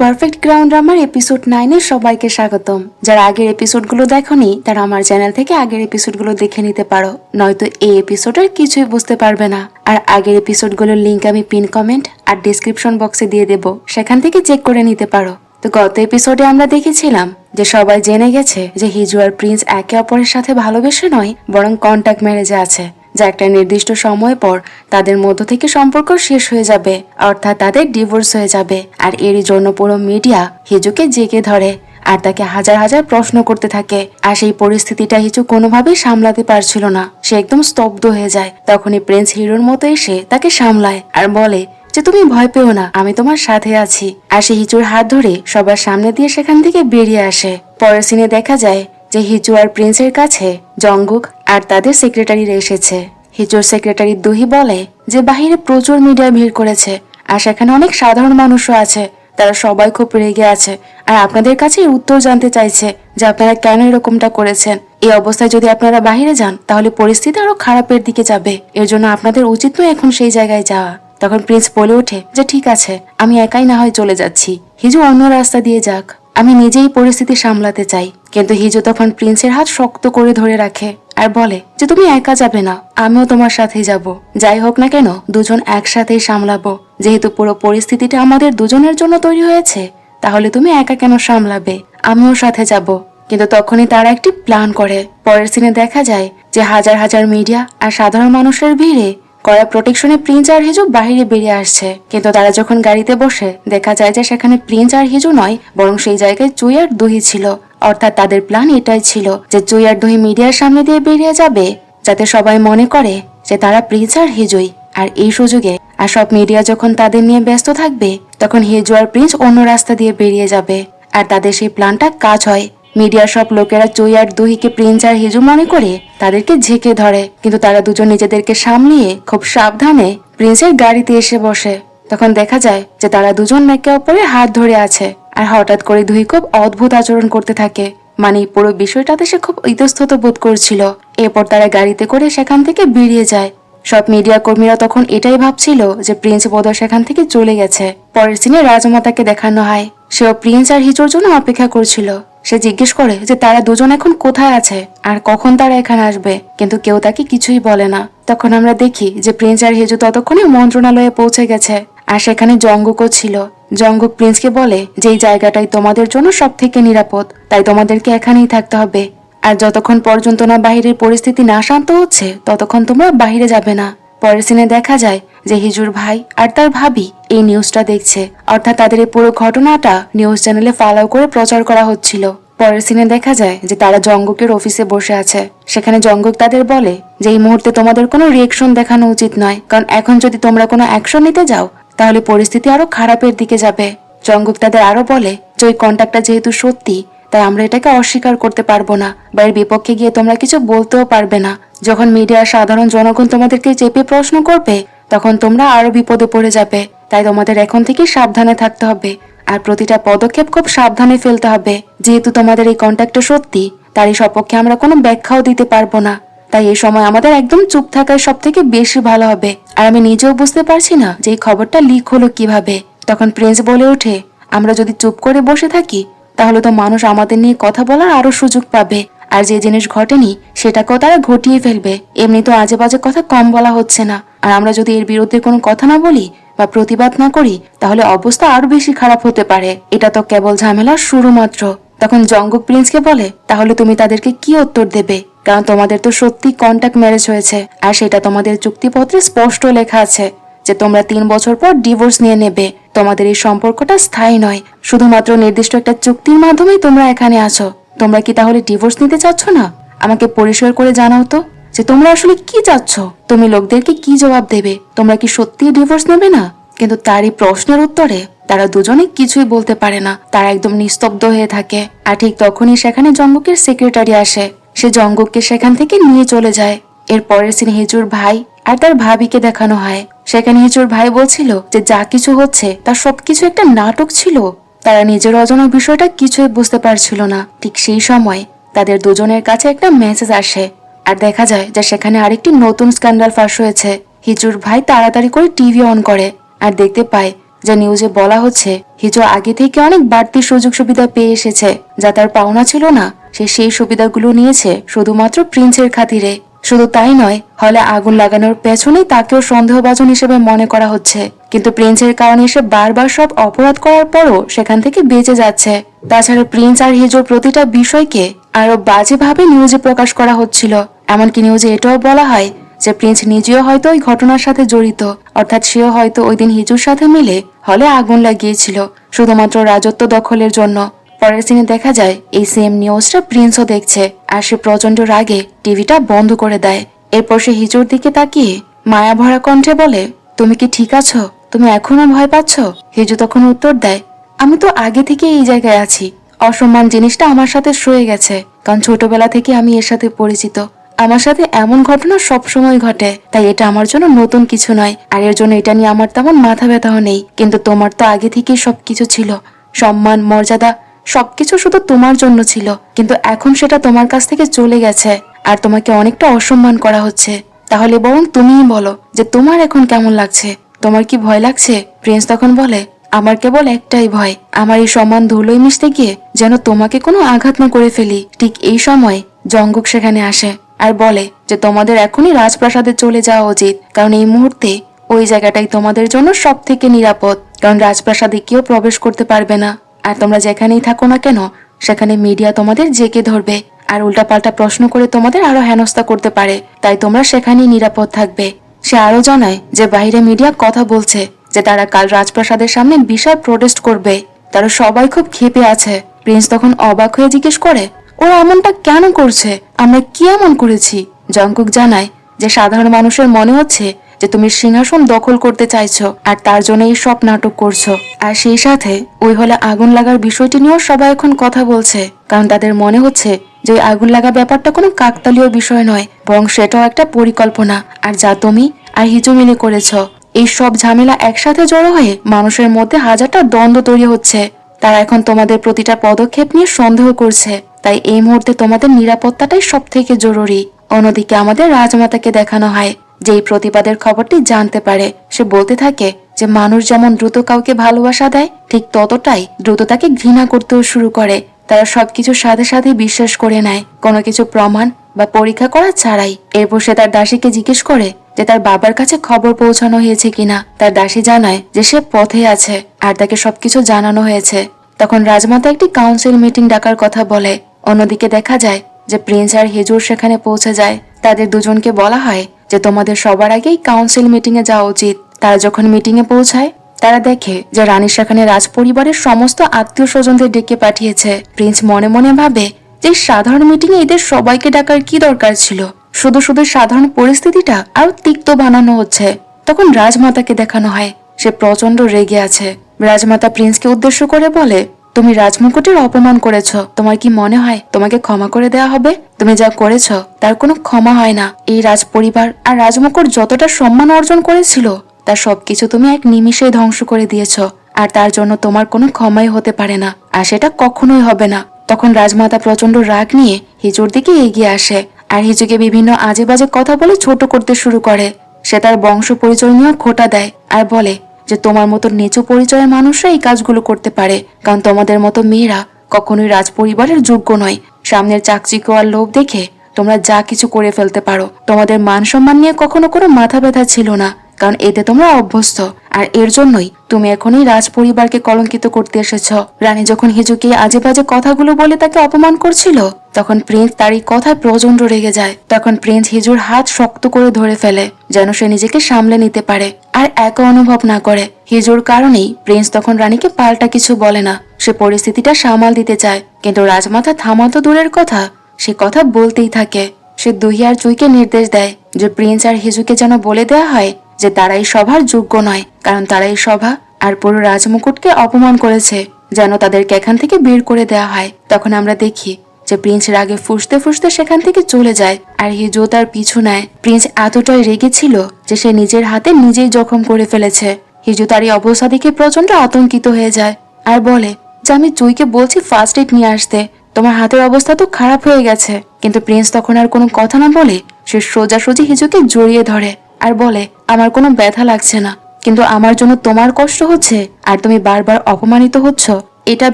Perfect ground ড্রামার episode 9 এ সবাইকে স্বাগতম। যারা আগের এপিসোডগুলো দেখোনি তারা আমার চ্যানেল থেকে আগের এপিসোডগুলো দেখে নিতে পারো, নয়তো এই এপিসোডের কিছুই বুঝতে পারবে না। আর আগের এপিসোডগুলোর লিংক আমি পিন কমেন্ট আর ডেসক্রিপশন বক্সে দিয়ে দেব, সেখান থেকে চেক করে নিতে পারো। তো গত এপিসোডে আমরা দেখেছিলাম যে সবাই জেনে গেছে যে হিজু আর প্রিন্স একে অপরের সাথে ভালোবেসে নয় বরং কন্ট্যাক্ট ম্যারেজে আছে, যা একটা নির্দিষ্ট সময় পর তাদের মধ্য থেকে সম্পর্ক শেষ হয়ে যাবে, অর্থাৎ তাদের ডিভোর্স হয়ে যাবে। আর এরই জন্য পুরো মিডিয়া হিজুকে জেগে ধরে আর তাকে হাজার হাজার প্রশ্ন করতে থাকে। আর সেই পরিস্থিতিটা হিজু কোনোভাবেই সামলাতে পারছিল না, সে একদম স্তব্ধ হয়ে যায়। তখনই প্রিন্স হিরোর মতো এসে তাকে সামলায় আর বলে যে তুমি ভয় পেও না, আমি তোমার সাথে আছি। আর সে হিজুর হাত ধরে সবার সামনে দিয়ে সেখান থেকে বেরিয়ে আসে। পরের সিনে দেখা যায় যে হিজু আর প্রিন্সের কাছে জঙ্গুক আর তাদের সেক্রেটারিরা এসেছে। হিজুর সেক্রেটারি দুহি বলে যে বাহিরে প্রচুর মিডিয়া ভিড় করেছে আর সেখানে অনেক সাধারণ মানুষও আছে, তারা সবাই খুব রেগে আছে আর আপনাদের কাছে উত্তর জানতে চাইছে যে আপনারা কেন এরকমটা করেছেন। এই অবস্থায় যদি আপনারা বাহিরে যান তাহলে পরিস্থিতি আরো খারাপের দিকে যাবে, এর জন্য আপনাদের উচিত নয় এখন সেই জায়গায় যাওয়া। তখন প্রিন্স বলে ওঠে যে ঠিক আছে, আমি একাই না হয় চলে যাচ্ছি, হিজু অন্য রাস্তা দিয়ে যাক, আমি নিজেই পরিস্থিতি সামলাতে চাই। কিন্তু হিজু তখন প্রিন্সের হাত শক্ত করে ধরে রাখে আর বলে যে তুমি একা যাবে না, আমিও তোমার সাথেই যাব। যাই হোক না কেন দুজন একসাথেই সামলাবো, যেহেতু পুরো পরিস্থিতিটা আমাদের দুজনের জন্য তৈরি হয়েছে, তাহলে তুমি একা কেন সামলাবে, আমিও সাথে যাব। কিন্তু তখনই তারা একটি প্ল্যান করে। পরের সিনে দেখা যায় যে হাজার হাজার মিডিয়া আর সাধারণ মানুষের ভিড়ে কড়া প্রোটেকশনে প্রিন্স আর হিজু বাহিরে বেরিয়ে আসছে। কিন্তু তারা যখন গাড়িতে বসে দেখা যায় যে সেখানে প্রিন্স আর হিজু নয় বরং সেই জায়গায় জুই আর দুহি ছিল। অর্থাৎ তাদের প্ল্যান এটাই ছিল যে জুই আর দুহি মিডিয়ার সামনে দিয়ে বেরিয়ে যাবে, যাতে সবাই মনে করে যে তারা প্রিন্স আর হিজুই। আর এই সুযোগে আর সব মিডিয়া যখন তাদের নিয়ে ব্যস্ত থাকবে তখন হিজু আর প্রিন্স অন্য রাস্তা দিয়ে বেরিয়ে যাবে। আর তাদের সেই প্ল্যানটা কাজ হয়। মিডিয়ার সব লোকেরা জুই আর দুহিকে প্রিন্স আর হিজু মনে করে তাদেরকে ঝেঁকে ধরে, কিন্তু তারা দুজন নিজেদেরকে সামলিয়ে খুব সাবধানে প্রিন্সের গাড়িতে এসে বসে। তখন দেখা যায় যে তারা দুজন একে অপরের হাত ধরে আছে। আর হঠাৎ করে দুহি খুব অদ্ভুত আচরণ করতে থাকে, মানে পুরো বিষয়টাতে সে খুব ইতস্তত বোধ করছিল। এরপর তারা গাড়িতে করে সেখান থেকে বেরিয়ে যায়। সব মিডিয়া কর্মীরা তখন এটাই ভাবছিল যে প্রিন্স বোধহয় সেখান থেকে চলে গেছে। পরের সিনে রাজমাতাকে দেখানো হয়, সেও প্রিন্স আর হিজুর জন্য অপেক্ষা করছিল। সে জিজ্ঞেস করে যে তারা দুজন এখন কোথায় আছে আর কখন তারা এখানে আসবে, কিন্তু কেউ তাকে কিছুই বলে না। তখন আমরা দেখি যে প্রিন্স আর হিজু ততক্ষণে মন্ত্রণালয়ে পৌঁছে গেছে আর সেখানে জঙ্গুকও ছিল। জঙ্গুক প্রিন্সকে বলে যে এই জায়গাটাই তোমাদের জন্য সব থেকে নিরাপদ, তাই তোমাদেরকে এখানেই থাকতে হবে। আর যতক্ষণ পর্যন্ত না বাহিরের পরিস্থিতি না শান্ত হচ্ছে ততক্ষণ তোমরা বাহিরে যাবে না। পরের সিনে দেখা যায় যে হিজুর ভাই আর তার ভাবি এই নিউজটা দেখছে, অর্থাৎ তাদের এই পুরো ঘটনাটা নিউজ চ্যানেলে ফালাও করে প্রচার করা হচ্ছিল। পরের সিনে দেখা যায় যে তারা জঙ্গুকের অফিসে বসে আছে। সেখানে জঙ্গুক তাদের বলে যে এই মুহূর্তে তোমাদের কোনো রিয়েকশন দেখানো উচিত নয়, কারণ এখন যদি তোমরা কোনো অ্যাকশন নিতে যাও তাহলে পরিস্থিতি আরো খারাপের দিকে যাবে। জঙ্গুক তাদের আরো বলে যে ওই কন্ট্যাক্টটা যেহেতু সত্যি তাই আমরা এটাকে অস্বীকার করতে পারবো না, বা এর বিপক্ষে গিয়ে তোমরা কিছু বলতেও পারবে না। যখন মিডিয়ার সাধারণ জনগণ তোমাদেরকে চেপে প্রশ্ন করবে তখন তোমরা আরো বিপদে পড়ে যাবে, তাই তোমাদের এখন থেকে সাবধানে থাকতে হবে আর প্রতিটা পদক্ষেপ খুব সাবধানে ফেলতে হবে। যেহেতু তোমাদের এই কন্ট্যাক্টটা সত্যি তারই সপক্ষে আমরা কোনো ব্যাখ্যাও দিতে পারবো না, তাই এই সময় আমাদের একদম চুপ থাকাই সব থেকে বেশি ভালো হবে। আর আমি নিজেও বুঝতে পারছি না যে এই খবরটা লিক হলো কিভাবে। তখন প্রিন্স বলে ওঠে আমরা যদি চুপ করে বসে থাকি তাহলে তো মানুষ আমাদের নিয়ে কথা বলার আরো সুযোগ পাবে, আর যে জিনিস ঘটেনি সেটাকেও তারা ঘটিয়ে ফেলবে। এমনি তো আজে বাজে কথা কম বলা হচ্ছে না, আর আমরা যদি এর বিরুদ্ধে কোনো কথা না বলি বা প্রতিবাদ না করি তাহলে অবস্থা আরো বেশি খারাপ হতে পারে, এটা তো কেবল ঝামেলার শুরু মাত্র। তখন জঙ্গুক প্রিন্সকে বলে তাহলে তুমি তাদেরকে কি উত্তর দেবে, কারণ তোমাদের তো সত্যি কন্ট্যাক্ট ম্যারেজ হয়েছে আর সেটা তোমাদের চুক্তিপত্রে স্পষ্ট লেখা আছে যে তোমরা 3 বছর পর ডিভোর্স নিয়ে নেবে। তোমাদের এই সম্পর্কটা স্থায়ী নয়, শুধুমাত্র নির্দিষ্ট একটা চুক্তির মাধ্যমেই তোমরা এখানে আছো। তোমরা কি তাহলে ডিভোর্স নিতে চাচ্ছ না? আমাকে পরিষ্কার করে জানাও তো যে তোমরা আসলে কি চাচ্ছ। তুমি লোকদেরকে কি জবাব দেবে? তোমরা কি সত্যি ডিভোর্স নেবে না? কিন্তু তারই প্রশ্নের উত্তরে তারা দুজনে কিছুই বলতে পারে না, তারা একদম নিস্তব্ধ হয়ে থাকে। আর ঠিক তখনই সেখানে জঙ্গুকের সেক্রেটারি আসে, সে জঙ্গুককে সেখান থেকে নিয়ে চলে যায়। এর পরের সিনে হিজুর ভাই আর তার ভাবিকে দেখানো হয়। সেখানে হিজুর ভাই বলছিল যে যা কিছু হচ্ছে তার সবকিছু একটা নাটক ছিল, তারা নিজের অজানা বিষয়টা কিছুই বুঝতে পারছিল না। ঠিক সেই সময় তাদের দুজনের কাছে একটা মেসেজ আসে আর দেখা যায় যে সেখানে আরেকটি নতুন স্ক্যান্ডাল ফাঁস হয়েছে। হিজুর ভাই তাড়াতাড়ি করে টিভি অন করে আর দেখতে পায় যে নিউজে বলা হচ্ছে হিজো আগে থেকে অনেক বাড়তি সুযোগ সুবিধা পেয়ে এসেছে, যা তার পাওনা ছিল না। সে সেই সুবিধাগুলো নিয়েছে শুধুমাত্র প্রিন্সের খাতিরে। শুধু তাই নয়, হলে আগুন লাগানোর পেছনেই তাকেও সন্দেহভাজন হিসেবে মনে করা হচ্ছে। কিন্তু প্রিন্সের কারণে সে বারবার সব অপরাধ করার পরও সেখান থেকে বেঁচে যাচ্ছে। তাছাড়া প্রিন্স আর হিজোর প্রতিটা বিষয়কে আরো বাজেভাবে নিউজে প্রকাশ করা হচ্ছিল। এমনকি নিউজে এটাও বলা হয় যে প্রিন্স নিজেও হয়তো ওই ঘটনার সাথে জড়িত, অর্থাৎ সেও হয়তো ওই দিন হিজুর সাথে মিলে হলে আগুন লাগিয়েছিল শুধুমাত্র রাজত্ব দখলের জন্য। পরের সিনে দেখা যায় এই সেম নিউজটা প্রিন্সও দেখছে, আর সে প্রচন্ড রাগে টিভিটা বন্ধ করে দেয়। এরপর সে হিজুর দিকে তাকিয়ে মায়া ভরা কণ্ঠে বলে, তুমি কি ঠিক আছো? তুমি এখনো ভয় পাচ্ছ? হিজু তখন উত্তর দেয়, আমি তো আগে থেকে এই জায়গায় আছি। অসম্মান জিনিসটা আমার সাথে সয়ে গেছে, কারণ ছোটবেলা থেকে আমি এর সাথে পরিচিত। আমার সাথে এমন ঘটনা সবসময় ঘটে, তাই এটা আমার জন্য নতুন কিছু নয়। আর এর জন্য এটা নিয়ে আমার তেমন মাথা ব্যথাও নেই। কিন্তু তোমার তো আগে থেকেই সবকিছু ছিল, সম্মান, মর্যাদা, সবকিছু শুধু তোমার জন্য ছিল। কিন্তু এখন সেটা তোমার কাছ থেকে চলে গেছে, আর তোমাকে অনেকটা অসম্মান করা হচ্ছে। তাহলে বরং তুমিই বলো যে তোমার এখন কেমন লাগছে? তোমার কি ভয় লাগছে? প্রিন্স তখন বলে, আমার কেবল একটাই ভয়, আমার এই সম্মান ধুলোয় মিশতে গিয়ে যেন তোমাকে কোনো আঘাত না করে ফেলি। ঠিক এই সময় জঙ্গক সেখানে আসে আর বলে যে তোমাদের এখনই রাজপ্রাসাদে চলে যাওয়া উচিত, কারণ এই মুহূর্তে ওই জায়গাটাই তোমাদের জন্য সব থেকে নিরাপদ। কারণ রাজপ্রাসাদে কেউ প্রবেশ করতে পারবে না, আর তোমরা যেখানেই থাকো না কেন সেখানে মিডিয়া তোমাদের জেকে ধরবে আর উল্টাপাল্টা প্রশ্ন করে তোমাদের আরো হেনস্থা করতে পারে। তাই তোমরা সেখানেই নিরাপদ থাকবে। সে আরো জানায় যে বাইরে মিডিয়া কথা বলছে যে তারা কাল রাজপ্রাসাদের সামনে বিশাল প্রোটেস্ট করবে। তারা সবাই খুব ক্ষেপে আছে। প্রিন্স তখন অবাক হয়ে জিজ্ঞেস করে, ওরা এমনটা কেন করছে? আমরা কি এমন করেছি? জঙ্কুক জানায় যে সাধারণ মানুষের মনে হচ্ছে যে তুমি সিংহাসন দখল করতে চাইছো, আর তার জন্য এই সব নাটক করছো। আর সেই সাথে ওই হলে আগুন লাগার বিষয়টি নিয়েও সবাই এখন কথা বলছে, কারণ তাদের মনে হচ্ছে যে আগুন লাগা ব্যাপারটা কোনো কাকতালীয় বিষয় নয়, বরং সেটাও একটা পরিকল্পনা, আর যা তুমি আর হিজু মিলে করেছো। এই সব ঝামেলা একসাথে জড়ো হয়ে মানুষের মধ্যে হাজারটা দ্বন্দ্ব তৈরি হচ্ছে। তারা এখন তোমাদের প্রতিটা পদক্ষেপ নিয়ে সন্দেহ করছে। তাই এই মুহূর্তে তোমাদের নিরাপত্তাটাই সব থেকে জরুরি। অন্যদিকে আমাদের রাজমাতাকে দেখানো হয় যে এই প্রতিবাদের খবরটি জানতে পারে। সে বলতে থাকে যে মানুষ যেমন দ্রুত কাউকে ভালোবাসা দেয়, ঠিক ততটাই দ্রুত তাকে ঘৃণা করতেও শুরু করে। তারা সবকিছু সাথে সাথে বিশ্বাস করে নেয়, কোনো কিছু প্রমাণ বা পরীক্ষা করা ছাড়াই। এরপর সে তার দাসীকে জিজ্ঞেস করে যে তার বাবার কাছে খবর পৌঁছানো হয়েছে কিনা। তার দাসী জানায় যে সে পথে আছে আর তাকে সবকিছু জানানো হয়েছে। তখন রাজমাতা একটি কাউন্সিল মিটিং ডাকার কথা বলে। অন্যদিকে দেখা যায় যে প্রিন্স আর হিজুর সেখানে পৌঁছে যায়। তাদের দুজনকে বলা হয় যে তোমাদের সবার আগেই কাউন্সিল মিটিং এ যাওয়া উচিত। তারা যখন মিটিং এ পৌঁছায় তারা দেখে যে রানী সেখানে রাজ পরিবারের সমস্ত আত্মীয় স্বজনদের ডেকে পাঠিয়েছে। প্রিন্স মনে মনে ভাবে যে সাধারণ মিটিং এ এদের সবাইকে ডাকার কি দরকার ছিল? শুধু শুধু সাধারণ পরিস্থিতিটা আরো তিক্ত বানানো হচ্ছে। তখন রাজমাতাকে দেখানো হয় সে প্রচন্ড রেগে আছে। রাজমাতা প্রিন্সকে উদ্দেশ্য করে বলে, তুমি রাজমুকুটের অপমান করেছো। তোমার কি মনে হয় তোমাকে ক্ষমা করে দেওয়া হবে? তুমি যা করেছো তার কোনো ক্ষমা হয় না। এই রাজ পরিবার আর রাজমুকুট যতটা সম্মান অর্জন করেছিল তার সবকিছু তুমি এক নিমিষেই ধ্বংস করে দিয়েছো, আর তার জন্য তোমার কোনো ক্ষমাই হতে পারে না, আর সেটা কখনোই হবে না। তখন রাজমাতা প্রচন্ড রাগ নিয়ে হিজুর দিকে এগিয়ে আসে আর হিজুকে বিভিন্ন আজে বাজে কথা বলে ছোট করতে শুরু করে। সে তার বংশ পরিচয় নিয়েও খোঁটা দেয় আর বলে যে তোমার মতো নিচু পরিচয়ের মানুষরা এই কাজগুলো করতে পারে, কারণ তোমাদের মতো মেয়েরা কখনোই রাজ পরিবারের যোগ্য নয়। সামনের চাকচিক্য আর লোভ দেখে তোমরা যা কিছু করে ফেলতে পারো। তোমাদের মান সম্মান নিয়ে কখনো কোনো মাথা ব্যথা ছিল না, কারণ এতে তোমরা অভ্যস্ত। আর এর জন্যই তুমি এখন এই রাজ পরিবারকে কলঙ্কিত করতে এসেছ। রানী যখন হিজুকে আজে বাজে কথাগুলো বলে তাকে অপমান করছিল তখন প্রিন্স তার এই কথায় প্রচন্ড রেগে যায়। তখন প্রিন্স হিজুর হাত শক্ত করে ধরে ফেলে যেন সে নিজেকে সামলে নিতে পারে আর একা অনুভব না করে। হিজুর কারণেই প্রিন্স তখন রানীকে পাল্টা কিছু বলে না। সে পরিস্থিতিটা সামাল দিতে চায়, কিন্তু রাজমাতা থামাতো দূরের কথা, সে কথা বলতেই থাকে। সে দুহি আর জুইকে নির্দেশ দেয় যে প্রিন্স আর হিজুকে যেন বলে দেওয়া হয় যে তারা এই সভার যোগ্য নয়, কারণ তারা এই সভা আর পুরো রাজমুকুটকে অপমান করেছে, যেন তাদেরকে এখান থেকে বের করে দেওয়া হয়। তখন আমরা দেখি যে প্রিন্স রাগে ফুঁসতে ফুঁসতে সেখান থেকে চলে যায় আর হিজু তার পিছু নেয়। প্রিন্স এতটাই রেগে ছিল যে সে নিজের হাতে নিজেই জখম করে ফেলেছে। হিজু তার এই অবস্থা দেখে প্রচন্ড আতঙ্কিত হয়ে যায় আর বলে যে আমি জুইকে বলছি ফার্স্ট এড নিয়ে আসতে, তোমার হাতের অবস্থা তো খারাপ হয়ে গেছে। কিন্তু প্রিন্স তখন আর কোনো কথা না বলে সে সোজাসুজি হিজুকে জড়িয়ে ধরে আর বলে আমার কোনো ব্যথা লাগছে না, কিন্তু আমার জন্য তোমার কষ্ট হচ্ছে আর তুমি বারবার অপমানিত হচ্ছ, এটা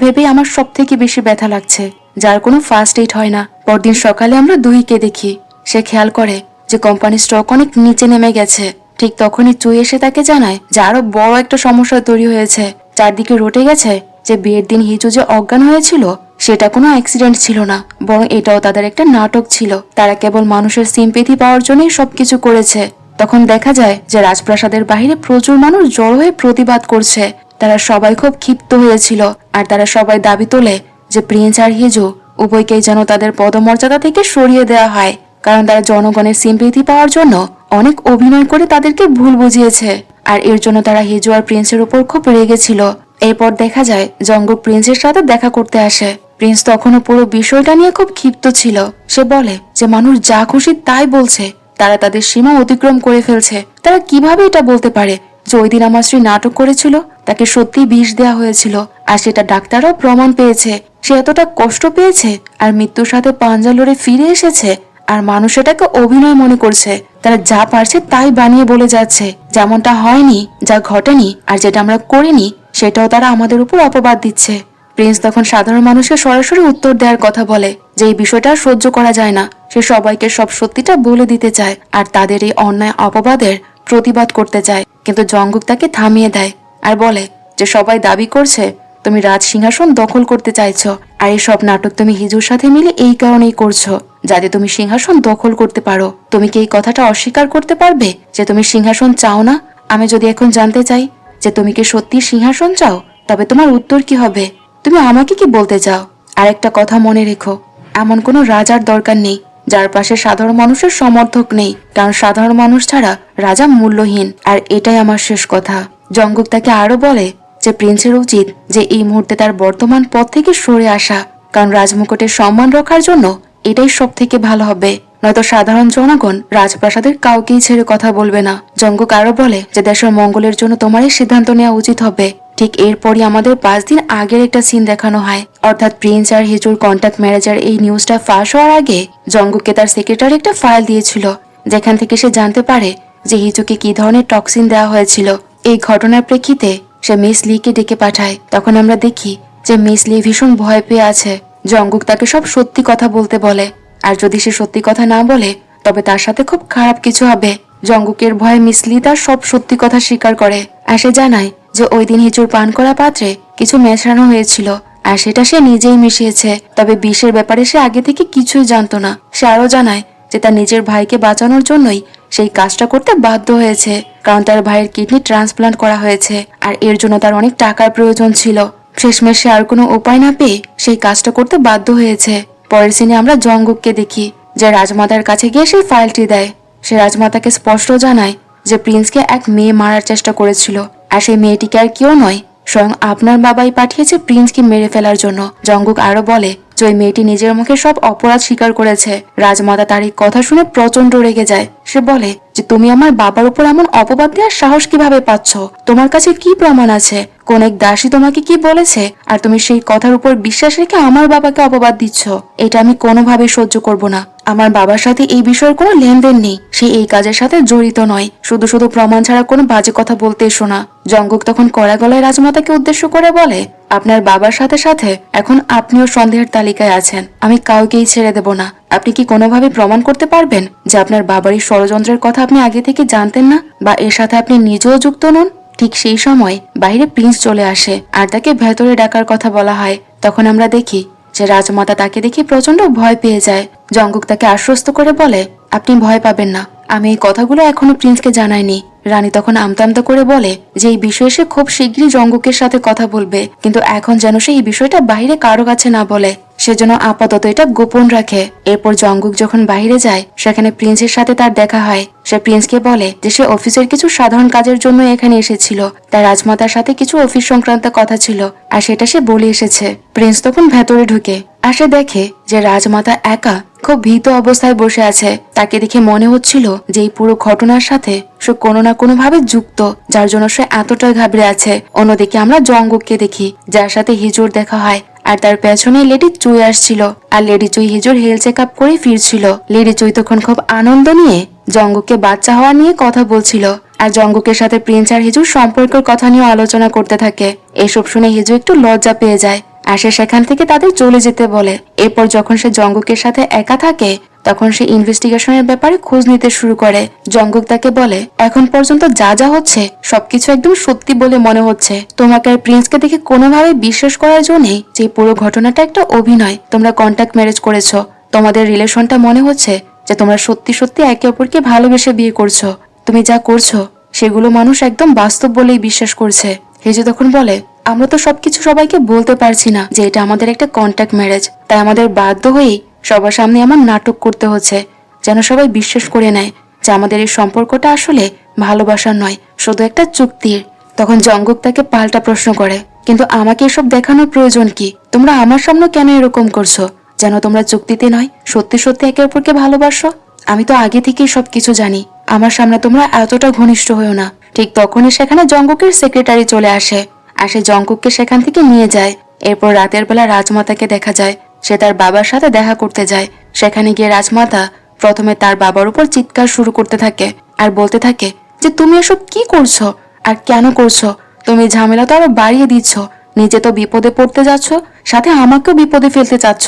ভেবেই আমার সব থেকে বেশি ব্যথা লাগছে। যার কোনো ফার্স্ট এইড হয় না। পরদিন সকালে আমরা দুইকে দেখি, সে খেয়াল করে যে কোম্পানির স্টক অনেক নিচে নেমে গেছে। ঠিক তখনই চুই এসে তাকে জানায় যে আরো বড় একটা সমস্যা তৈরি হয়েছে। চারদিকে রটে গেছে যে বিয়ের দিন হিজু যে অজ্ঞান হয়েছিল সেটা কোনো অ্যাক্সিডেন্ট ছিল না, বরং এটাও তাদের একটা নাটক ছিল। তারা কেবল মানুষের সিম্পেথি পাওয়ার জন্যই সবকিছু করেছে। তখন দেখা যায় যে রাজপ্রাসাদের বাইরে প্রচুর মানুষ জড়ো হয়ে প্রতিবাদ করছে। তারা সবাই খুব ক্ষিপ্ত হয়েছিল আর তারা সবাই দাবি তোলে যে প্রিন্স আর হিজু উভয়কেই যেন তাদের পদমর্যাদা থেকে সরিয়ে দেওয়া হয়, কারণ তারা জনগণের সিম্পেথি পাওয়ার জন্য অনেক অভিনয় করে তাদেরকে ভুল বুঝিয়েছে। আর এর জন্য তারা হিজু আর প্রিন্সের উপর খুব রেগেছিল। এরপর দেখা যায় জঙ্গক প্রিন্সের সাথে দেখা করতে আসে। প্রিন্স তখনও পুরো বিষয়টা নিয়ে খুব ক্ষিপ্ত ছিল। সে বলে যে মানুষ যা খুশি তাই বলছে, তারা তাদের সীমা অতিক্রম করে ফেলছে। তারা কিভাবে এটা বলতে পারে যে ওই দিন আমার স্ত্রী নাটক করেছিল, তাকে সত্যি বিষ দেওয়া হয়েছিল আর সেটা ডাক্তারও প্রমাণ পেয়েছে। সে এতটা কষ্ট পেয়েছে আর মৃত্যুর সাথে পাঞ্জা লড়ে ফিরে এসেছে, আর মানুষ এটাকে অভিনয় মনে করছে। তারা যা পারছে তাই বানিয়ে বলে যাচ্ছে, যেমনটা হয়নি, যা ঘটেনি আর যেটা আমরা করিনি সেটাও তারা আমাদের উপর অপবাদ দিচ্ছে। প্রিন্স তখন সাধারণ মানুষকে সরাসরি উত্তর দেওয়ার কথা বলে যে এই বিষয়টা সহ্য করা যায় না। সে সবাইকে সব সত্যিটা বলে দিতে চায় আর তাদের এই অন্যায় অপবাদের প্রতিবাদ করতে চায়, কিন্তু জঙ্গক তাকে থামিয়ে দেয় আর বলে যে সবাই দাবি করছে তুমি রাজ সিংহাসন দখল করতে চাইছো, আর এই সব নাটক তুমি হিজুর সাথে মিলে এই কারণেই করছো যাতে তুমি সিংহাসন দখল করতে পারো। তুমি কি এই কথাটা অস্বীকার করতে পারবে যে তুমি সিংহাসন চাও না? আমি যদি এখন জানতে চাই যে তুমি কি সত্যি সিংহাসন চাও, তবে তোমার উত্তর কি হবে? তুমি আমাকে কি বলতে চাও? আর একটা কথা মনে রেখো, এমন কোনো রাজার দরকার নেই যার পাশে সাধারণ মানুষের সমর্থক নেই, কারণ সাধারণ মানুষ ছাড়া রাজা মূল্যহীন। আর এটাই আমার শেষ কথা। জঙ্গক তাকে আরো বলে যে প্রিন্সের উচিত যে এই মুহূর্তে তার বর্তমান পদ থেকে সরে আসা, কারণ রাজমুকুটের সম্মান রক্ষার জন্য এটাই সব থেকে ভালো হবে, নয়তো সাধারণ জনগণ রাজপ্রাসাদের কাউকেই ছেড়ে কথা বলবে না। জঙ্গক আরো বলে যে দেশের মঙ্গলের জন্য তোমার এই সিদ্ধান্ত নেওয়া উচিত হবে। ঠিক এরপরই আমাদের 5 দিন আগের একটা সিন দেখানো হয়, অর্থাৎ প্রিন্স আর হিজুর কন্ট্যাক্ট ম্যারেজার এই নিউজটা ফাঁস হওয়ার আগে জঙ্গককে তার সেক্রেটারি একটা ফাইল দিয়েছিল, যেখান থেকে সে জানতে পারে যে হিজুকে কি ধরনের টক্সিন দেওয়া হয়েছিল। এই ঘটনার প্রেক্ষিতে সে মিস লিকে ডেকে পাঠায়। তখন আমরা দেখি যে মিস লি ভীষণ ভয় পেয়ে আছে। জঙ্গক তাকে সব সত্যি কথা বলতে বলে, আর যদি সে সত্যি কথা না বলে তবে তার সাথে খুব খারাপ কিছু হবে। জঙ্গকের ভয়ে মিস লি তার সব সত্যি কথা স্বীকার করে আর সে জানায় যে ওই দিন হিজুর পান করা পাত্রে কিছু মেশানো হয়েছিল আর সেটা সে নিজেই মিশিয়েছে। তবে বিষের ব্যাপারে সে আগে থেকে কিছুই জানতো না। সে আরো জানায় যে তার নিজের ভাইকে বাঁচানোর জন্যই সেই কাজটা করতে বাধ্য হয়েছে, কারণ তার ভাইয়ের কিডনি ট্রান্সপ্লান্ট করা হয়েছে আর এর জন্য তার অনেক টাকার প্রয়োজন ছিল। শেষমেশ সে আর কোনো উপায় না পেয়ে সেই কাজটা করতে বাধ্য হয়েছে। পরের সিনে আমরা জঙ্গককে দেখি যে রাজমাতার কাছে গিয়ে সেই ফাইলটি দেয়। সে রাজমাতাকে স্পষ্ট জানায় যে প্রিন্সকে এক মেয়ে মারার চেষ্টা করেছিল, আর সেই মেয়েটিকে আর কেউ নয়, স্বয়ং আপনার বাবাই পাঠিয়েছে প্রিন্সকে মেরে ফেলার জন্য। জঙ্গক আরো বলে যে ওই মেয়েটি নিজের মুখে সব অপরাধ স্বীকার করেছে। রাজমাতা তার এই কথা শুনে প্রচন্ড রেগে যায়। সে বলে যে তুমি আমার বাবার উপর এমন অপবাদ দেওয়ার সাহস কিভাবে পাচ্ছ? তোমার কাছে কি প্রমাণ আছে? কোন এক দাসী তোমাকে কি বলেছে আর তুমি সেই কথার উপর বিশ্বাস রেখে আমার বাবাকে অপবাদ দিচ্ছ? এটা আমি কোনোভাবে সহ্য করব না। আমার বাবার সাথে এই বিষয়ের কোনো লেনদেন নেই, সে এই কাজের সাথে জড়িত নয়। শুধু শুধু প্রমাণ ছাড়া কোনো বাজে কথা বলতে এসো না। জঙ্গক তখন কড়া গলায় রাজমাতাকে উদ্দেশ্য করে বলে আপনার বাবার সাথে সাথে এখন আপনিও সন্দেহের তালিকায় আছেন। আমি কাউকেই ছেড়ে দেব না। আপনি কি কোনোভাবে প্রমাণ করতে পারবেন যে আপনার বাবারই ষড়যন্ত্রের কথা আপনি আগে থেকে জানতেন না, বা এর সাথে আপনি নিজেও যুক্ত নন? ঠিক সেই সময় বাইরে প্রিন্স চলে আসে আর তাকে ভেতরে ডাকার কথা বলা হয়। তখন আমরা দেখি যে রাজমাতা তাকে দেখে প্রচন্ড ভয় পেয়ে যায়। জঙ্গক তাকে আশ্বস্ত করে বলে আপনি ভয় পাবেন না, আমি এই কথাগুলো এখনো প্রিন্সকে জানাইনি। রানী তখন আমতামতা করে বলে যে এই বিষয়ে সে খুব শীঘ্রই জঙ্গকের সাথে কথা বলবে, কিন্তু এখন যেন সে এই বিষয়টা বাইরে কারো কাছে না বলে, সেজন্য আপাতত এটা গোপন রাখে। এরপর জঙ্গক যখন বাইরে যায় সেখানে প্রিন্সের সাথে তার দেখা হয়। সে প্রিন্সকে বলে যে সে অফিসের কিছু সাধারণ কাজের জন্য এখানে এসেছিল, তার রাজমাতার সাথে কিছু অফিস সংক্রান্ত কথা ছিল আর সেটা সে বলে এসেছে। প্রিন্স তখন ভেতরে ঢুকে আর সে দেখে যে রাজমাতা একা খুব ভীত অবস্থায় বসে আছে। তাকে দেখে মনে হচ্ছিল যে এই পুরো ঘটনার সাথে সে কোনো না কোনো ভাবে যুক্ত, যার জন্য সে এতটা ঘাবড়ে আছে। অন্যদিকে আমরা জঙ্গককে দেখি যার সাথে হিজুর দেখা হয়, আর তার পেছনে লেডি চুই আসছিল আর লেডি চুই হিজুর হেলথ চেক আপ করে ফিরছিল। লেডি চুই তখন খুব আনন্দ নিয়ে জঙ্গককে বাচ্চা হওয়া নিয়ে কথা বলছিল আর জঙ্গুকের সাথে প্রিন্স আর হিজুর সম্পর্কের কথা নিয়ে আলোচনা করতে থাকে। এসব শুনে হিজু একটু লজ্জা পেয়ে যায় আর সে সেখান থেকে তাদের চলে যেতে বলে। এরপর যখন সে জঙ্গুকের সাথে একা থাকে তখন সে ইনভেস্টিগেশনের ব্যাপারে খোঁজ নিতে শুরু করে। জঙ্গুক তাকে বলে, এখন পর্যন্ত যা যা হচ্ছে সবকিছু একদম সত্যি বলে মনে হচ্ছে। তোমাকে আর প্রিন্সকে দেখে কোনোভাবে বিশ্বাস করার জন্যই যে পুরো ঘটনাটা একটা অভিনয়। তোমরা কন্ট্যাক্ট ম্যারেজ করেছো, তোমাদের রিলেশনটা মনে হচ্ছে যে তোমরা সত্যি সত্যি একে অপরকে ভালোবেসে বিয়ে করছো। তুমি যা করছো সেগুলো মানুষ একদম বাস্তব বলেই বিশ্বাস করছে। হিজু তখন বলে, আমরা তো সবকিছু সবাইকে বলতে পারছি না যে এটা আমাদের একটা কন্ট্যাক্ট ম্যারেজ, তাই আমাদের বাধ্য হয়েই সবার সামনে এমন নাটক করতে হচ্ছে যেন সবাই বিশ্বাস করে নেয় যে আমাদের এই সম্পর্কটা আসলে ভালোবাসার নয়, শুধু একটা চুক্তির। তখন জঙ্গুক তাকে পাল্টা প্রশ্ন করে, কিন্তু আমাকে এসব দেখানোর প্রয়োজন কি? তোমরা আমার সামনে কেন এরকম করছো যেন তোমরা চুক্তিতে নয় সত্যি সত্যি একে অপরকে ভালোবাসো? আমি তো আগে থেকেই সবকিছু জানি, আমার সামনে তোমরা এতটা ঘনিষ্ঠ হয়েও না। ঠিক তখনই সেখানে জঙ্গুকের সেক্রেটারি চলে আসে আর সে জঙ্গুককে সেখান থেকে নিয়ে যায়। এরপর রাতের বেলা রাজমাতাকে দেখা যায়, সে তার বাবার সাথে দেখা করতে যায়। সেখানে গিয়ে রাজমাতা প্রথমে তার বাবার উপর চিৎকার শুরু করতে থাকে আর বলতে থাকে যে তুমি এসব কি করছো আর কেন করছো? তুমি ঝামেলা তো আরো বাড়িয়ে দিচ্ছ, নিজে তো বিপদে পড়তে যাচ্ছ, সাথে আমাকেও বিপদে ফেলতে চাচ্ছ।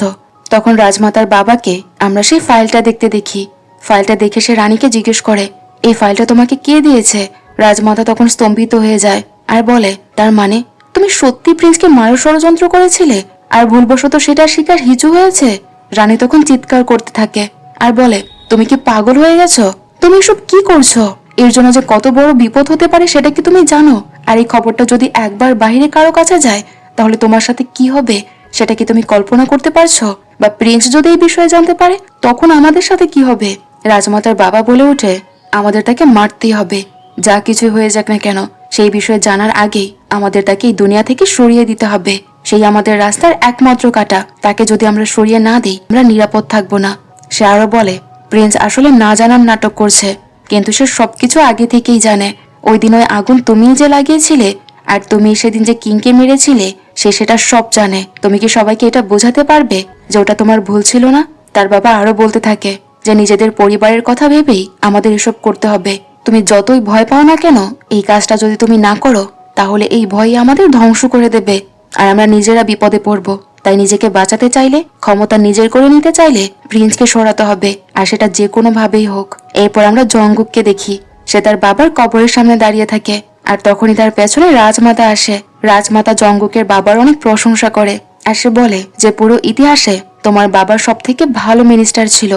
তখন রাজমাতার বাবাকে আমরা সেই ফাইলটা দেখতে দেখি। ফাইলটা দেখে সে রানীকে জিজ্ঞেস করে, এই ফাইলটা তোমাকে কে দিয়েছে? রাজমাতা তখন স্তম্ভিত হয়ে যায় আর বলে, তার মানে তুমি সত্যি প্রিন্সকে মায়ের ষড়যন্ত্র করেছিলে আর ভুলবশত সেটার শিকার হিজু হয়েছে? রানী তখন চিৎকার করতে থাকে আর বলে, তুমি কি পাগল হয়ে গেছো? তুমি এসব কি করছো? এর জন্য যে কত বড় বিপদ হতে পারে সেটা কি তুমি জানো? আর এই খবরটা যদি একবার বাইরে কারো কাছে যায় তাহলে তোমার সাথে কি হবে সেটা কি তুমি কল্পনা করতে পারছো? বা প্রিন্স যদি এই বিষয়ে জানতে পারে তখন আমাদের সাথে কি হবে? রাজমাতার বাবা বলে ওঠে, আমাদের তাকে মারতেই হবে, যা কিছু হয়ে যাক না কেন সেই বিষয়ে জানার আগেই আমাদের তাকে এই দুনিয়া থেকে সরিয়ে দিতে হবে। সেই আমাদের রাস্তার একমাত্র কাটা, তাকে যদি আমরা সরিয়ে না দিই আমরা নিরাপদ থাকবো না। সে আরো বলে, প্রিন্স আসলে না জানার নাটক করছে, কিন্তু সে সবকিছু আগে থেকেই জানে। ওই দিন ওই আগুন তুমিই যে লাগিয়েছিলে আর তুমি সেদিন যে কিংকে মেরেছিলে সে সেটা সব জানে। তুমি কি সবাইকে এটা বোঝাতে পারবে যে ওটা তোমার ভুল ছিল না? তার বাবা আরো বলতে থাকে যে নিজেদের পরিবারের কথা ভেবেই আমাদের এসব করতে হবে। তুমি যতই ভয় পাও না কেন এই কাজটা যদি তুমি না করো তাহলে এই ভয়ই আমাদের ধ্বংস করে দেবে আর আমরা নিজেরা বিপদে পড়ব। তাই নিজেকে বাঁচাতে চাইলে, ক্ষমতা নিজের করে নিতে চাইলে প্রিন্সকে সরাতে হবে, আর সেটা যে কোনো ভাবেই হোক। এরপর আমরা জঙ্গুককে দেখি, সে তার বাবার কবরের সামনে দাঁড়িয়ে থাকে আর তখনই তার পেছনে রাজমাতা আসে। রাজমাতা জঙ্গুকের বাবার অনেক প্রশংসা করে আর সে বলে যে পুরো ইতিহাসে তোমার বাবার সব থেকে ভালো মিনিস্টার ছিল।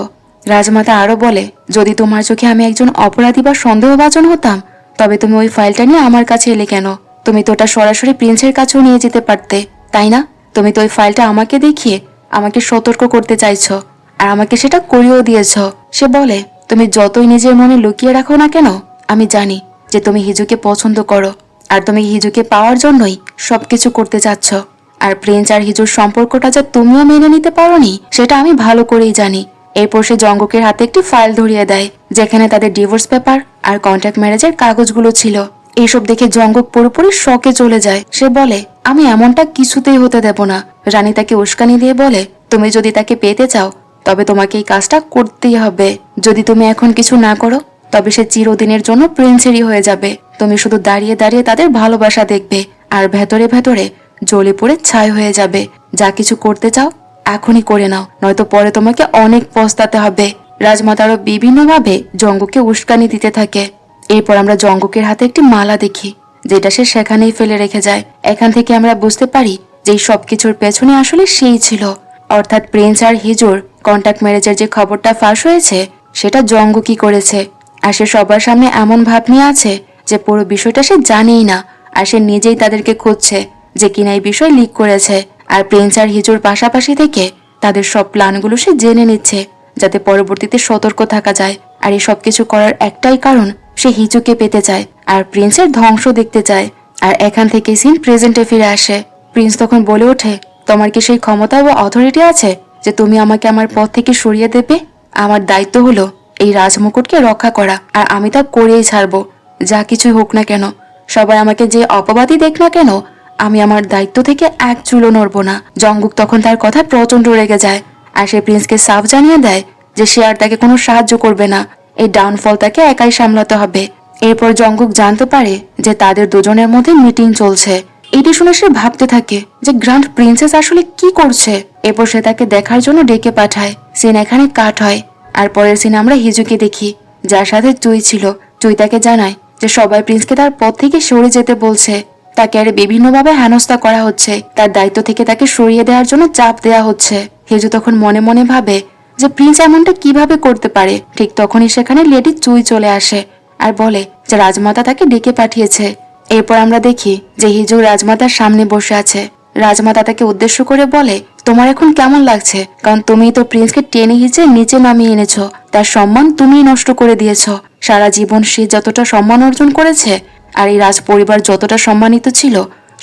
রাজমাতা আরো বলে, যদি তোমার চোখে আমি একজন অপরাধী বা সন্দেহভাজন হতাম তবে তুমি ওই ফাইলটা নিয়ে আমার কাছে এলে কেন? তুমি তো ওটা সরাসরি প্রিন্সের কাছেও নিয়ে যেতে পারতে, তাই না? তুমি তো ওই ফাইলটা আমাকে দেখিয়ে আমাকে সতর্ক করতে চাইছো আর আমাকে সেটা করিয়েও দিয়েছ। সে বলে, তুমি যতই নিজের মনে লুকিয়ে রাখো না কেন আমি জানি যে তুমি হিজুকে পছন্দ করো আর তুমি হিজুকে পাওয়ার জন্যই সবকিছু করতে চাচ্ছ। আর প্রিন্স আর হিজুর সম্পর্কটা যা তুমিও মেনে নিতে পারোনি সেটা আমি ভালো করেই জানি। এরপর সে জঙ্গুকের হাতে একটি ফাইল ধরিয়ে দেয় যেখানে তাদের ডিভোর্স পেপার আর কন্ট্রাক্ট ম্যারেজের কাগজগুলো ছিল। এইসব দেখে জঙ্গুক পুরোপুরি শকে চলে যায়। সে বলে, আমি এমনটা কিছুতেই হতে দেব না। রানী তাকে উস্কানি দিয়ে বলে, তুমি যদি তাকে পেতে চাও তবে তোমাকে এই কাজটা করতেই হবে। যদি তুমি এখন কিছু না করো তবে সে চিরদিনের জন্য প্রিন্সেরই হয়ে যাবে। তুমি শুধু দাঁড়িয়ে দাঁড়িয়ে তাদের ভালোবাসা দেখবে আর ভেতরে ভেতরে জ্বলে পড়ে ছাই হয়ে যাবে। যা কিছু করতে চাও এখনই করে নাও, নয়তো পরে তোমাকে অনেক পস্তাতে হবে। রাজমাতা আরো বিভিন্নভাবে জঙ্গুককে উস্কানি দিতে থাকে। এরপর আমরা জঙ্গুকের হাতে একটি মালা দেখি যেটা সে সেখানেই ফেলে রেখে যায়। এখান থেকে আমরা বুঝতে পারি যে সবকিছুর পেছনে আসলে সেই ছিল, অর্থাৎ প্রিন্স আর হিজুর কন্ট্যাক্ট ম্যারেজের যে খবরটা ফাঁস হয়েছে সেটা জঙ্গুকই করেছে। আর সে সবার সামনে এমন ভাব নিয়ে আছে যে পুরো বিষয়টা সে জানেই না আর সে নিজেই তাদেরকে খুঁজছে যে কিনা এই বিষয় লিক করেছে। আর প্রিন্স আর হিজুর পাশাপাশি থেকে তাদের সব প্ল্যানগুলো সে জেনে নিচ্ছে যাতে পরবর্তীতে সতর্ক থাকা যায়। আর এই সবকিছু করার একটাই কারণ, সে হিজুকে পেতে চায় আর প্রিন্সের ধ্বংস দেখতে চায়। আর এখান থেকে সিন প্রেজেন্টে ফিরে আসে। প্রিন্স তখন বলে ওঠে, তোমার কি সেই ক্ষমতা বা অথরিটি আছে যে তুমি আমাকে আমার পথ থেকে সরিয়ে দেবে? আমার দায়িত্ব হলো এই রাজমুকুটকে রক্ষা করা আর আমি তা করেই ছাড়বো, যা কিছু হোক না কেন। সবাই আমাকে যে অপবাদই দেখ না কেন আমি আমার দায়িত্ব থেকে এক চুলো নড়বো না। জঙ্গুক তখন তার কথা প্রচন্ড রেগে যায় আর সে প্রিন্সকে সাফ জানিয়ে দেয় যে সে আর তাকে কোনো সাহায্য করবে না, এই ডাউনফল তাকে একাই সামলাতে হবে। এরপর জঙ্কুক জানতে পারে যে তাদের দুজনের মধ্যে মিটিং চলছে। এটি শুনে সে ভাবতে থাকে যে গ্র্যান্ড প্রিন্সেস আসলে কি করছে। এরপর সে তাকে দেখার জন্য ডেকে পাঠায়। সিন এখানে কাট হয়। আর পরের সিন আমরা হিজুকে দেখি, যার সাথে চুই ছিল। চুই তাকে জানায় যে সবাই প্রিন্সকে তার পথ থেকে সরে যেতে বলছে। তাকে আরে বিভিন্নভাবে হেনস্থা করা হচ্ছে, তার দায়িত্ব থেকে তাকে সরিয়ে দেওয়ার জন্য চাপ দেওয়া হচ্ছে। হিজু তখন মনে মনে ভাবে যে প্রিন্স এমনটা কিভাবে করতে পারে। ঠিক তখনই সেখানে লেডি চুই চলে আসে আর বলে যে রাজমাতা তাকে ডেকে পাঠিয়েছে। এরপর আমরা দেখি যে হিজু রাজমাতার সামনে বসে আছে। রাজমাতা তাকে উদ্দেশ্য করে বলে, তোমার এখন কেমন লাগছে? কারণ তুমি তো প্রিন্সকে টেনে হিচে নিচে নামিয়ে এনেছো, তার সম্মান তুমিই নষ্ট করে দিয়েছ। সারা জীবন সে যতটা সম্মান অর্জন করেছে আর এই রাজ পরিবার যতটা সম্মানিত ছিল,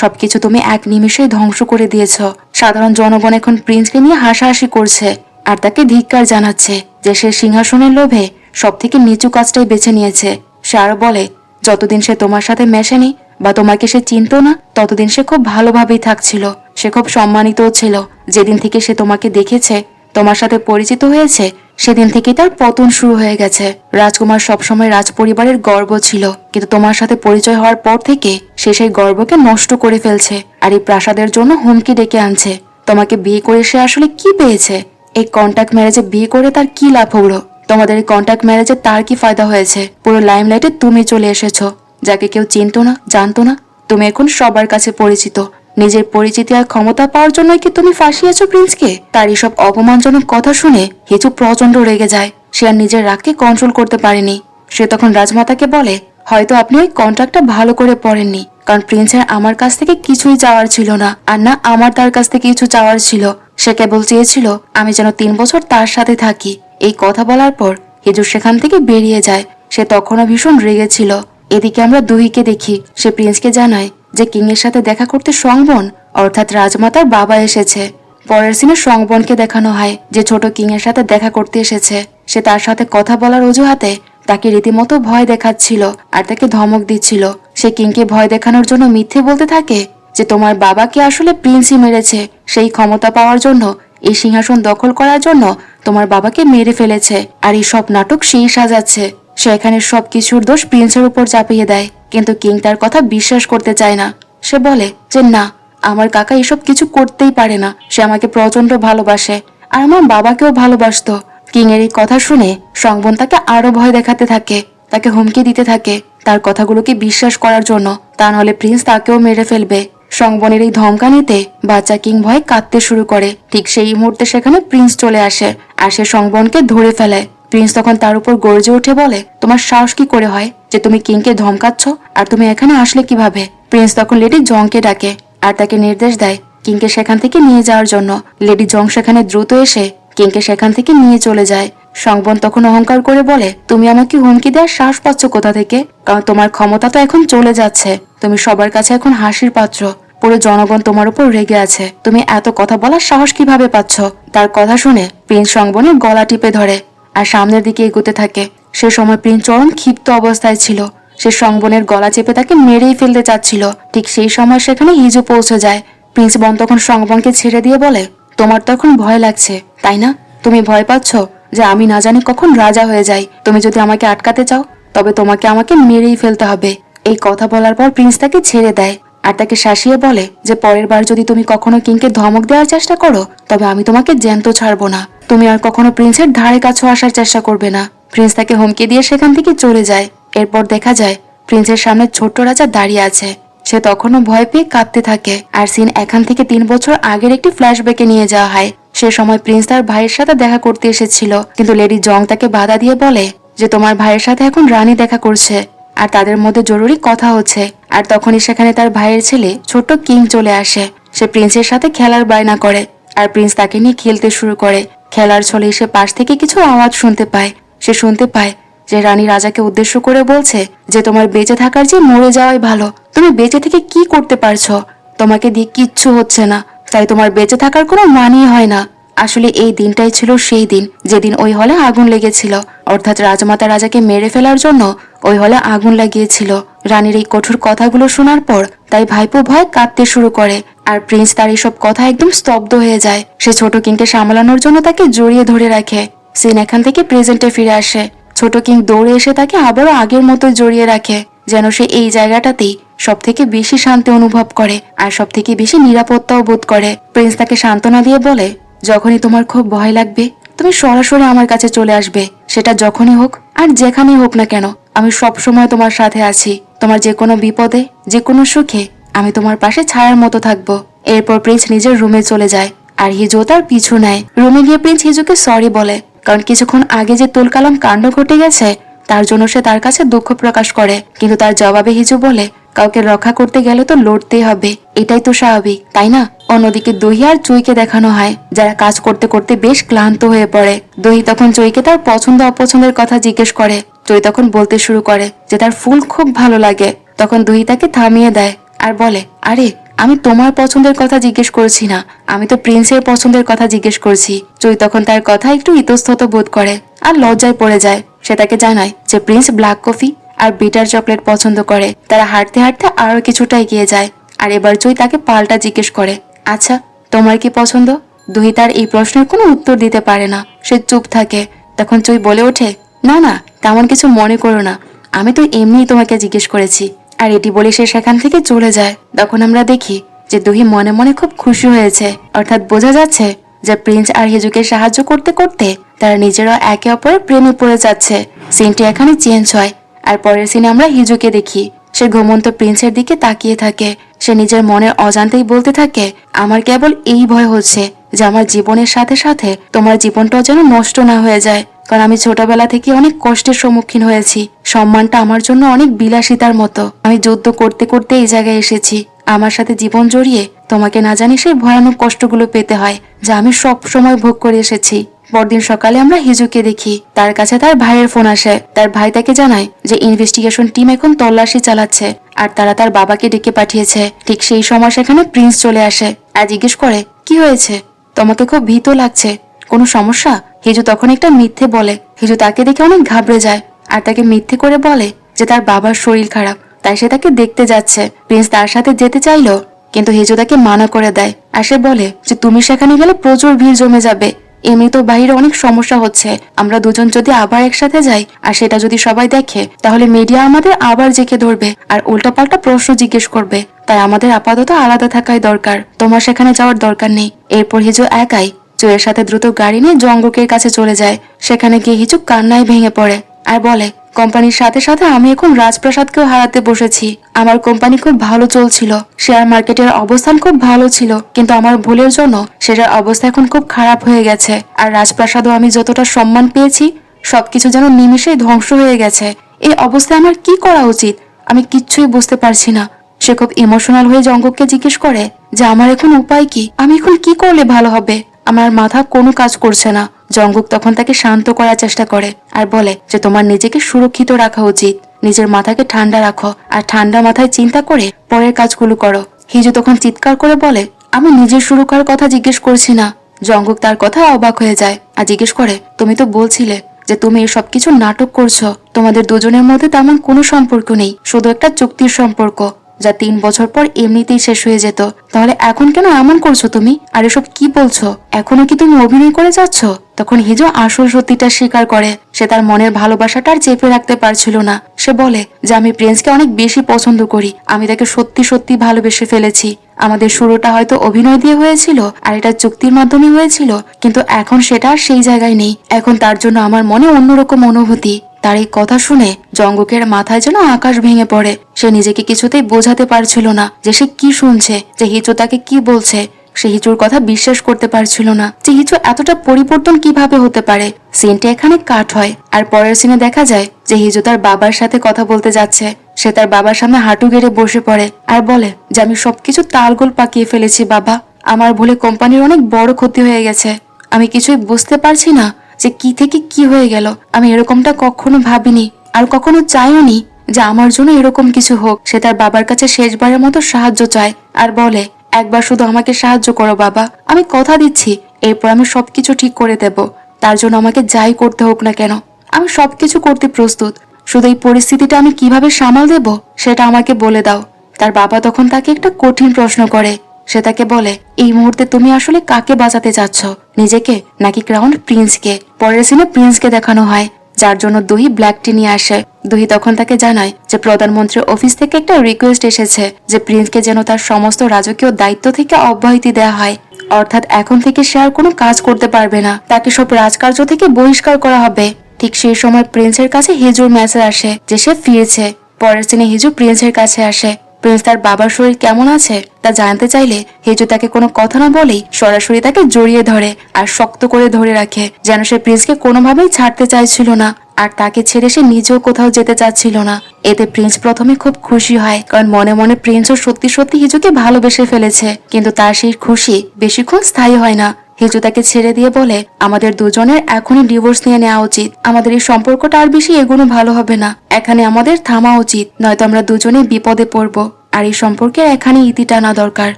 সবকিছু তুমি এক নিমিষেই ধ্বংস করে দিয়েছ। সাধারণ জনগণ এখন প্রিন্সকে নিয়ে হাসাহাসি করছে আর তাকে ধিক্কার জানাচ্ছে যে সে সিংহাসনের লোভে সব থেকে নিচু কাজটাই বেছে নিয়েছে। সে আরো বলে, যতদিন সে তোমার সাথে মেশেনি বা তোমাকে সে চিনত না, ততদিন সে খুব ভালোভাবেই থাকছিল, সে খুব সম্মানিতও ছিল। যেদিন থেকে সে তোমাকে দেখেছে, তোমার সাথে পরিচিত হয়েছে, সেদিন থেকে তার পতন শুরু হয়ে গেছে। রাজকুমার সবসময় রাজ পরিবারের গর্ব ছিল, কিন্তু তোমার সাথে পরিচয় হওয়ার পর থেকে সে সেই গর্বকে নষ্ট করে ফেলছে আর এই প্রাসাদের জন্য হুমকি ডেকে আনছে। তোমাকে বিয়ে করে সে আসলে কি পেয়েছে? এই কন্ট্যাক্ট ম্যারেজে বিয়ে করে তার কি লাভ হলো? তোমাদের এই কন্ট্যাক্ট ম্যারেজে তার কি ফায়দা হয়েছে? পুরো লাইমলাইটে তুমি চলে এসেছো, যাকে কেউ চিনতো না, জানতো না। তুমি এখন সবার কাছে পরিচিত। নিজের পরিচিতি আর ক্ষমতা পাওয়ার জন্য কি তুমি ফাঁসিয়েছো প্রিন্সকে? তার এসব অপমানজনক কথা শুনে হিচু প্রচন্ড রেগে যায়। সে আর নিজের রাগকে কন্ট্রোল করতে পারেনি। সে তখন রাজমাতাকে বলে, হয়তো আপনি ওই কন্ট্রাক্টটা ভালো করে পড়েননি, কারণ প্রিন্সের আমার কাছ থেকে কিছুই চাওয়ার ছিল না, আর না আমার তার কাছ থেকে কিছু চাওয়ার ছিল। সে কেবল চেয়েছিল আমি যেন 3 বছর তার সাথে থাকি। এই কথা বলার পর হিজু সেখান থেকে বেরিয়ে যায়। সে তখনও ভীষণ রেগেছিল। এদিকে আমরা দুহিকে দেখি, সে প্রিন্সকে জানায় যে কিং এর সাথে দেখা করতে সংবন অর্থাৎ রাজমাতার বাবা এসেছে। পরের সিনে সংবনকে দেখানো হয় যে ছোট কিং এর সাথে দেখা করতে এসেছে। সে তার সাথে কথা বলার অজুহাতে তাকে রীতিমতো ভয় দেখাচ্ছিল আর তাকে ধমক দিচ্ছিল। সে কিংকে ভয় দেখানোর জন্য মিথ্যে বলতে থাকে যে তোমার বাবাকে আসলে প্রিন্সই মেরেছে, সেই ক্ষমতা পাওয়ার জন্য, এই সিংহাসন দখল করার জন্য তোমার বাবাকে মেরে ফেলেছে, আর এই সব নাটক সেই সাজাচ্ছে। সে এখানে সবকিছুর দোষ প্রিন্সের উপর চাপিয়ে দেয়, কিন্তু কিং তার কথা বিশ্বাস করতে চায় না। সে বলে যে না, আমার কাকা এসব কিছু করতেই পারে না, সে আমাকে প্রচন্ড ভালোবাসে আর আমার বাবাকেও ভালোবাসতো। কিং এর এই কথা শুনে সংবন তাকে আরো ভয় দেখাতে থাকে, তাকে হুমকি দিতে থাকে তার কথাগুলোকে বিশ্বাস করার জন্য, তা নাহলে প্রিন্স তাকেও মেরে ফেলবে। সংবনের এই ধমকানিতে বাচ্চা কিং ভয় কাঁদতে শুরু করে। ঠিক সেই মুহূর্তে সেখানে প্রিন্স চলে আসে আর সে সংবনকে ধরে ফেলে। প্রিন্স তখন তার উপর গর্জে উঠে বলে, তোমার সাহস কি করে হয় যে তুমি কিংকে ধমকাচ্ছ, আর তুমি এখানে আসলে কিভাবে? প্রিন্স তখন লেডি জংকে ডাকে আর তাকে নির্দেশ দেয় কিংকে সেখান থেকে নিয়ে যাওয়ার জন্য। লেডি জং সেখানে দ্রুত এসে কিংকে সেখান থেকে নিয়ে চলে যায়। সংবন তখন অহংকার করে বলে, তুমি আমাকে হুমকি দেওয়ার সাহস পাচ্ছ কোথা থেকে? কারণ তোমার ক্ষমতা তো এখন চলে যাচ্ছে, তুমি সবার কাছে এখন হাসির পাত্র, পুরো জনগণ তোমার উপর রেগে আছে, তুমি এত কথা বলার সাহস কিভাবে পাচ্ছ? তার কথা শুনে প্রিন্স সংবনের গলা টিপে ধরে আর সামনের দিকে এগোতে থাকে। সে সময় প্রিন্স চরম ক্ষিপ্ত অবস্থায় ছিল, সে সংবনের গলা চেপে তাকে মেরেই ফেলতে চাচ্ছিল। ঠিক সেই সময় সেখানে হিজু পৌঁছে যায়। প্রিন্স বন তখন সংবনকে ছেড়ে দিয়ে বলে, তোমার তো এখন ভয় লাগছে তাই না? তুমি ভয় পাচ্ছ যে আমি না জানি কখন রাজা হয়ে যাই। তুমি যদি আমাকে আটকাতে চাও তবে তোমাকে আমাকে মেরেই ফেলতে হবে। এই কথা বলার পর প্রিন্স তাকে ছেড়ে দেয় আর তাকে শাসিয়ে বলে যে পরের বার যদি তুমি কখনো কিংকে ধমক দেওয়ার চেষ্টা করো তবে আমি তোমাকে জ্যান্ত ছাড়বো না। তুমি আর কখনো প্রিন্সের ধারে কাছেও আসার চেষ্টা করবে না। প্রিন্স তাকে হুমকি দিয়ে সেখান থেকে চলে যায়। এরপর দেখা যায় প্রিন্সের সামনে ছোট্ট রাজা দাঁড়িয়ে আছে। সে তখনও ভয় পেয়ে কাঁদতে থাকে আর সিন এখান থেকে 3 বছর আগের একটি ফ্ল্যাশব্যাকে নিয়ে যাওয়া হয়। সে সময় প্রিন্স তার ভাইয়ের সাথে দেখা করতে এসেছিল, কিন্তু লেডি জং তাকে বাধা দিয়ে বলে যে তোমার ভাইয়ের সাথে এখন রানী দেখা করছে আর তাদের মধ্যে জরুরি কথা হচ্ছে। আর তখনই সেখানে তার ভাইয়ের ছেলে ছোট্ট কিং চলে আসে। সে প্রিন্সের সাথে খেলার বায়না করে আর প্রিন্স তাকে নিয়ে খেলতে শুরু করে। খেলার ছলে সে পাশ থেকে কিছু আওয়াজ শুনতে পায়। সে শুনতে পায় যে রানী রাজাকে উদ্দেশ্য করে বলছে যে তোমার বেঁচে থাকার চেয়ে মরে যাওয়াই ভালো, তুমি বেঁচে থেকে কি করতে পারছো? তোমাকে দিয়ে কিচ্ছু হচ্ছে না, তাই তোমার বেঁচে থাকার কোনো মানেই হয় না। আসলে এই দিনটাই ছিল সেই দিন যেদিন ওই হলে আগুন লেগেছিল, অর্থাৎ রাজমাতা রাজাকে মেরে ফেলার জন্য ওই হলে আগুন লাগিয়েছিল। রানীর এই কঠোর কথাগুলো শোনার পর তাই ভাইপো ভয় কাঁদতে শুরু করে আর প্রিন্স তার এইসব কথা একদম স্তব্ধ হয়ে যায়। সে ছোট কিংকে সামলানোর জন্য তাকে জড়িয়ে ধরে রাখে। সিন এখান থেকে প্রেজেন্টে ফিরে আসে। ছোট কিং দৌড়ে এসে তাকে আবারও আগের মতোই জড়িয়ে রাখে, যেন সে এই জায়গাটাতেই সব থেকে বেশি শান্তি অনুভব করে আর সব থেকে বেশি নিরাপত্তাও বোধ করে। প্রিন্স তাকে সান্ত্বনা দিয়ে বলে, যখনই তোমার খুব ভয় লাগবে তুমি সরাসরি আমার কাছে চলে আসবে, সেটা যখনই হোক আর যেখানেই হোক না কেন, আমি সব সময় তোমার সাথে আছি। তোমার যে কোনো বিপদে, যে কোনো সুখে আমি তোমার পাশে ছায়ার মতো থাকবো। এরপর প্রিন্স নিজের রুমে চলে যায় আর হিজো তার পিছু নেয়। রুমে গিয়ে প্রিন্স হিজোকে সরি বলে, কারণ কিছুক্ষণ আগে যে তুলকালাম কাণ্ড ঘটে গেছে তার জন্য সে তার কাছে দুঃখ প্রকাশ করে। কিন্তু তার জবাবে হিজো বলে, কাউকে রক্ষা করতে গেলে তো লড়তেই হবে, এটাই তো স্বাভাবিক, তাই না? অন্যদিকে দহি আর চুইকে দেখানো হয়, যারা কাজ করতে করতে বেশ ক্লান্ত হয়ে পড়ে। দহি তখন চুইকে তার পছন্দ অপছন্দের কথা জিজ্ঞেস করে। চুই তখন বলতে শুরু করে যে তার ফুল খুব ভালো লাগে। তখন দহি তাকে থামিয়ে দেয় আর বলে, আরে আমি তোমার পছন্দের কথা জিজ্ঞেস করছি না, আমি তো প্রিন্সের পছন্দের কথা জিজ্ঞেস করছি। চুই তখন তার কথা একটু ইতস্তত বোধ করে আর লজ্জায় পড়ে যায়। সে তাকে জানায় যে প্রিন্স ব্ল্যাক কফি আর বিটার চকলেট পছন্দ করে। তারা হাঁটতে হাঁটতে আরো কিছুটা এগিয়ে যায় আর এবার চুই তাকে পাল্টা জিজ্ঞেস করে, আচ্ছা তোমার কি পছন্দ? দুহি তার এই প্রশ্নের কোনো উত্তর দিতে পারে না, সে চুপ থাকে। তখন চুই বলে ওঠে, না না তেমন কিছু মনে করো না, আমি তো এমনিই তোমাকে জিজ্ঞেস করেছি। আর এটি বলে সে সেখান থেকে চলে যায়। তখন আমরা দেখি যে দুহি মনে মনে খুব খুশি হয়েছে, অর্থাৎ বোঝা যাচ্ছে যে প্রিন্স আর হিজুকে সাহায্য করতে করতে তারা নিজেরাও একে অপরের প্রেমে পড়ে যাচ্ছে। সিনটি এখানে চেঞ্জ হয় আর পরের সিনে আমরা হিজুকে দেখি সে ঘুমন্ত প্রিন্সের দিকে তাকিয়ে থাকে। সে নিজের মনের অজান্তেই বলতে থাকে, আমার কেবল এই ভয় হচ্ছে যে আমার জীবনের সাথে সাথে তোমার জীবনটাও যেন নষ্ট না হয়ে যায়, কারণ আমি ছোটবেলা থেকে অনেক কষ্টের সম্মুখীন হয়েছি। সম্মানটা আমার জন্য অনেক বিলাসিতার মতো। আমি যুদ্ধ করতে করতে এই জায়গায় এসেছি, আমার সাথে জীবন জড়িয়ে তোমাকে না জানি সেই ভয়ানক কষ্টগুলো পেতে হয় যা আমি সব সময় ভোগ করে এসেছি। পরদিন সকালে আমরা হিজুকে দেখি, তার কাছে তার ভাইয়ের ফোন আসে। তার ভাই তাকে জানায় যে ইনভেস্টিগেশন টিম এখন তল্লাশি চালাচ্ছে আর তারা তার বাবাকে ডেকে পাঠিয়েছে। ঠিক সেই সময় সেখানে প্রিন্স চলে আসে আর জিজ্ঞেস করে, কি হয়েছে, তোমাকে খুব ভীত লাগছে, কোনো সমস্যা? হিজু তখন একটা মিথ্যে বলে। হিজু তাকে দেখে অনেক ঘাবড়ে যায় আর তাকে মিথ্যে করে বলে যে তার বাবার শরীর খারাপ, তাই সে তাকে দেখতে যাচ্ছে। প্রিন্স তার সাথে যেতে চাইলো কিন্তু হিজু তাকে মানা করে দেয় আর সে বলে যে তুমি সেখানে গেলে প্রচুর ভিড় জমে যাবে, এমনি তো বাইরে অনেক সমস্যা হচ্ছে, আমরা দুজন যদি আবার একসাথে যাই আর সেটা যদি সবাই দেখে তাহলে মিডিয়া আমাদের আবার জেকে ধরবে আর উল্টাপাল্টা প্রশ্ন জিজ্ঞেস করবে, তাই আমাদের আপাতত আলাদা থাকাই দরকার, তোমার সেখানে যাওয়ার দরকার নেই। এরপর হিজু একাই জয়ের সাথে দ্রুত গাড়ি নিয়ে জঙ্গকের কাছে চলে যায়। সেখানে গিয়ে হিজু কান্নায় ভেঙে পড়ে আর বলে, কোম্পানির সাথে সাথে আমি এখন রাজপ্রাসাদকেও হারাতে বসেছি। আমার কোম্পানি খুব ভালো চলছিল, শেয়ার মার্কেটের অবস্থান খুব ভালো ছিল, কিন্তু আমার ভুলের জন্য সেটার অবস্থা এখন খুব খারাপ হয়ে গেছে। আর রাজপ্রাসাদও আমি যতটা সম্মান পেয়েছি সবকিছু যেন নিমিষেই ধ্বংস হয়ে গেছে। এই অবস্থায় আমার কি করা উচিত আমি কিচ্ছুই বুঝতে পারছি না। সে খুব ইমোশনাল হয়ে জঙ্গককে জিজ্ঞেস করে যে আমার এখন উপায় কি, আমি এখন কি করলে ভালো হবে, আমার মাথা কোনো কাজ করছে না। জঙ্গক তখন তাকে শান্ত করার চেষ্টা করে আর বলে যে তোমার নিজেকে সুরক্ষিত রাখা উচিত, নিজের মাথাকে ঠান্ডা রাখো আর ঠান্ডা মাথায় চিন্তা করে পরের কাজগুলো করো। হিজু তখন চিৎকার করে বলে, আমি নিজের সুরক্ষার কথা জিজ্ঞেস করছি না। জঙ্গক তার কথা অবাক হয়ে যায় আর জিজ্ঞেস করে, তুমি তো বলছিলে যে তুমি এই সবকিছু নাটক করছো, তোমাদের দুজনের মধ্যে তেমন কোনো সম্পর্ক নেই, শুধু একটা চুক্তির সম্পর্ক যা 3 বছর পর এমনিতেই শেষ হয়ে যেত, তাহলে এখন কেন এমন করছো তুমি, আর এসব কি বলছো, এখনো কি তুমি অভিনয় করে যাচ্ছ? তখন হিজু আসল সত্যিটা স্বীকার করে, সে তার মনের ভালোবাসাটা আর চেপে রাখতে পারছিল না। সে বলে যে আমি প্রিন্সকে অনেক বেশি পছন্দ করি, আমি তাকে সত্যি সত্যি ভালোবেসে ফেলেছি। আমাদের শুরুটা হয়তো অভিনয় দিয়ে হয়েছিল আর এটা চুক্তির মাধ্যমে হয়েছিল, কিন্তু এখন সেটা আর সেই জায়গায় নেই। এখন তার জন্য আমার মনে অন্যরকম অনুভূতি। তার এই কথা শুনে জঙ্গকের মাথায় যেন আকাশ ভেঙে পড়ে। সে নিজেকে কিছুতেই বোঝাতে পারছিল না যে সে কি শুনছে, যে হিজু তাকে কি বলছে। সে হিজুর কথা বিশ্বাস করতে পারছিল না যে হিজু এতটা পরিবর্তন কিভাবে হতে পারে। সিনটা এখানে কাট হয় আর পরের সিনে দেখা যায় যে হিজু তার বাবার সাথে কথা বলতে যাচ্ছে। সে তার বাবার সামনে হাঁটু গেড়ে বসে পড়ে আর বলে যে আমি সবকিছু তালগোল পাকিয়ে ফেলেছি বাবা, আমার ভুলে কোম্পানির অনেক বড় ক্ষতি হয়ে গেছে, আমি কিছুই বুঝতে পারছি না যে কি থেকে কি হয়ে গেল। আমি এরকমটা কখনো ভাবিনি আর কখনো চাইওনি যে আমার জন্য এরকম কিছু হোক। সে তার বাবার কাছে শেষবারের মতো সাহায্য চায় আর বলে, একবার শুধু আমাকে সাহায্য করো বাবা, আমি কথা দিচ্ছি এরপর আমি সবকিছু ঠিক করে দেব, তার জন্য আমাকে যাই করতে হোক না কেন আমি সবকিছু করতে প্রস্তুত, শুধু এই পরিস্থিতিটা আমি কিভাবে সামাল দেব সেটা আমাকে বলে দাও। তার বাবা তখন তাকে একটা কঠিন প্রশ্ন করে। সে তাকে বলে, এই মুহূর্তে তুমি আসলে কাকে বাঁচাতে চাচ্ছ, নিজেকে নাকি ক্রাউন প্রিন্সকে? পরের সিনে প্রিন্সকে দেখানো হয় যার জন্য দুহি ব্ল্যাক টি নিয়ে আসে। দুহি তখন তাকে জানায় যে প্রধানমন্ত্রীর অফিস থেকে একটা রিকোয়েস্ট এসেছে যে প্রিন্সকে যেন তার সমস্ত রাজকীয় দায়িত্ব থেকে অব্যাহতি দেওয়া হয়, অর্থাৎ এখন থেকে সে আর কোনো কাজ করতে পারবে না, তাকে সব রাজকার্য থেকে বহিষ্কার করা হবে। ঠিক সেই সময় প্রিন্সের কাছে হিজুর মেসেজ আসে যে সে ফিরেছে। পরের সিনে হিজু প্রিন্সের কাছে আসে। প্রিন্স তার বাবার শরীর কেমন আছে তা জানতে চাইলে হিজু তাকে কোনো কথা না বলেই সরাসরি তাকে জড়িয়ে ধরে আর শক্ত করে ধরে রাখে, যেন সে প্রিন্সকে কোনোভাবেই ছাড়তে চাইছিল না আর তাকে ছেড়ে সে নিজেও কোথাও যেতে চাচ্ছিল না। এতে প্রিন্স প্রথমে খুব খুশি হয়, কারণ মনে মনে প্রিন্সও সত্যি সত্যি হিজুকে ভালোবেসে ফেলেছে। কিন্তু তার সেই খুশি বেশিক্ষণ স্থায়ী হয় না। হিজু তাকে ছেড়ে দিয়ে বলে, আমাদের দুজনের এখনই ডিভোর্স নিয়ে নেওয়া উচিত, আমাদের এই সম্পর্কটা আর বেশি এগোনো ভালো হবে না, এখানে আমাদের থামা উচিত, নয়তো আমরা দুজনেই বিপদে পড়বো, আর এই সম্পর্কের এখানে ইতি টানা দরকার।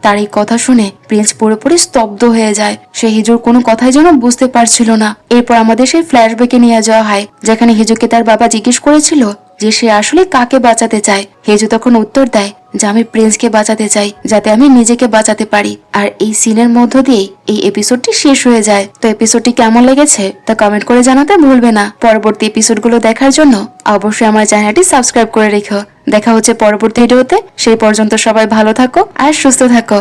তার এই কথা শুনে প্রিন্স পুরোপুরি স্তব্ধ হয়ে যায়। সে হিজুর কোনো কথাই যেন বুঝতে পারছিল না। এরপর আমাদের সেই ফ্ল্যাশব্যাকে নিয়ে যাওয়া হয়, যেখানে হিজুকে তার বাবা জিজ্ঞেস করেছিল যে সে আসলে কাকে বাঁচাতে চায়। হিজু তখন উত্তর দেয় যে আমি প্রিন্সকে বাঁচাতে চাই, যাতে আমি নিজেকে বাঁচাতে পারি। আর এই সিনের মধ্য দিয়ে এই এপিসোডটি শেষ হয়ে যায়। তো এপিসোডটি কেমন লেগেছে তা কমেন্ট করে জানাতে ভুলবে না। পরবর্তী এপিসোডগুলো দেখার জন্য অবশ্যই আমার চ্যানেলটি সাবস্ক্রাইব করে রেখো। দেখা হচ্ছে পরবর্তী ভিডিওতে। সেই পর্যন্ত সবাই ভালো থাকো আর সুস্থ থাকো।